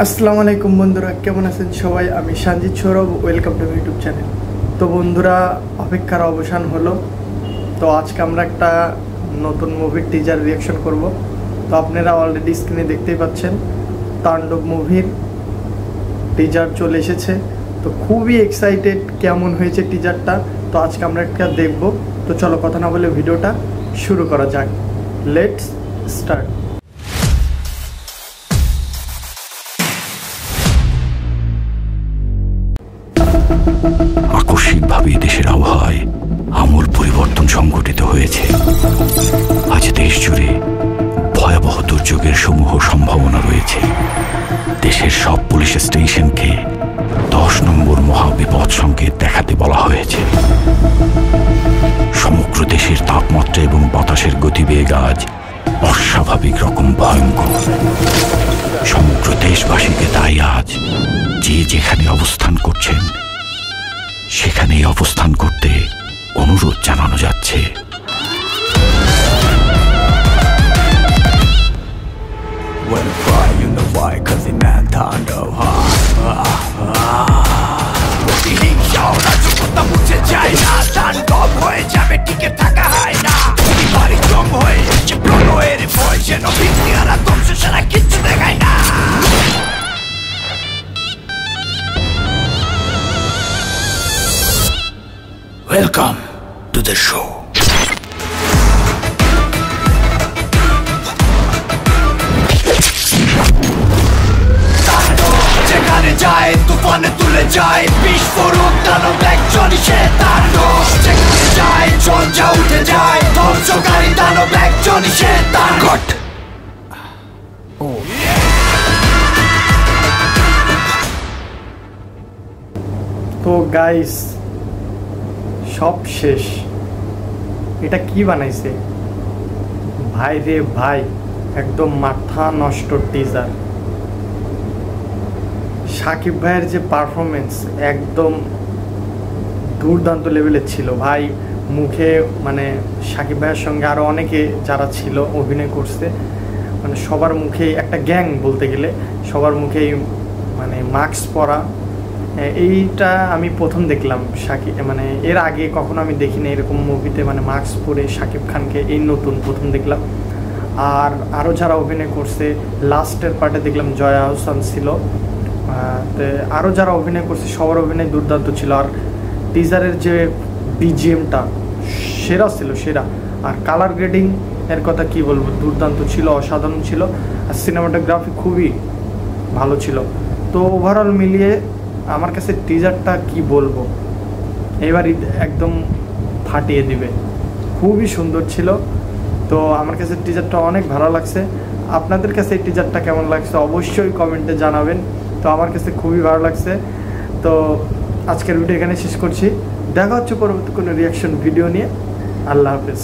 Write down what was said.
আসসালামু আলাইকুম বন্ধুরা, কেমন আছেন সবাই? আমি Sanjit Sourav, welcome to YouTube channel. তো বন্ধুরা, অপেক্ষার অবসান হলো। তো আজকে আমরা একটা নতুন মুভির টিজার রিয়াকশন করব। তো আপনারা অলরেডি স্ক্রিনে দেখতেই পাচ্ছেন তাণ্ডব মুভির টিজার চলে এসেছে। তো খুবই এক্সাইটেড কেমন হয়েছে টিজারটা। তো আজকে আমরা একটা দেখব। তো চলো কথা না বলে ভিডিওটা শুরু করা যাক। Let's start. আকস্মিকভাবে দেশের আবহাওয়ায় আমূল পরিবর্তন সংঘটিত হয়েছে। আজ দেশ জুড়ে ভয়াবহ দুর্যোগের সমূহ সম্ভাবনা রয়েছে। দেশের সব পুলিশ স্টেশনকে 10 নম্বর মহাবিপদ সংকেত দেখাতে বলা হয়েছে। সমগ্র দেশের তাপমাত্রা এবং বাতাসের গতিবেগ আজ অস্বাভাবিক রকম ভয়ঙ্কর। সমগ্র দেশবাসীকে তাই আজ যে যেখানে অবস্থান করছেন সেখানেই অবস্থান করতে অনুরোধ জানানো যাচ্ছে। Welcome to the show. যেখানে যায় তুফানে তুলে যায় বিস্ফোরক দানব একজন শয়তান। যেখানে যায় ঝঞ্ঝা উঠে যায় ধ্বংসকারী দানব একজন শয়তান। গড তো গাইস, সব শেষ। এটা কি বানাইছে ভাই রে ভাই, একদম মাথা নষ্ট টিজার। শাকিব ভাইয়ের যে পারফরমেন্স একদম দুর্দান্ত লেভেলের ছিল ভাই। মুখে মানে শাকিব ভাইয়ের সঙ্গে আরও অনেকে যারা ছিল অভিনয় করছে, মানে সবার মুখে একটা গ্যাং বলতে গেলে সবার মুখেই মানে মাস্ক পরা। এইটা আমি প্রথম দেখলাম শাকিব, মানে এর আগে কখনো আমি দেখিনি এরকম মুভিতে মানে মাস্ক পরে শাকিব খানকে, এই নতুন প্রথম দেখলাম। আর আরও যারা অভিনয় করছে, লাস্টের পার্টে দেখলাম জয়া আহসান ছিল। তো আরও যারা অভিনয় করছে সবার অভিনয় দুর্দান্ত ছিল। আর টিজারের যে বিজিএমটা সেরা ছিল, সেরা। আর কালার গ্রেডিং এর কথা কি বলবো, দুর্দান্ত ছিল, অসাধারণ ছিল। আর সিনেমাটোগ্রাফি খুবই ভালো ছিল। তো ওভারঅল মিলিয়ে আমার কাছে টিজারটা কি বলবো, এবার একদম ফাটিয়ে দিবে। খুবই সুন্দর ছিল। তো আমার কাছে টিজারটা অনেক ভালো লাগছে। আপনাদের কাছে এই টিজারটা কেমন লাগছে অবশ্যই কমেন্টে জানাবেন। তো আমার কাছে খুবই ভালো লাগছে। তো আজকের ভিডিও এখানে শেষ করছি। দেখা হচ্ছে পরবর্তী কোনো রিয়াকশন ভিডিও নিয়ে। আল্লাহ হাফেজ।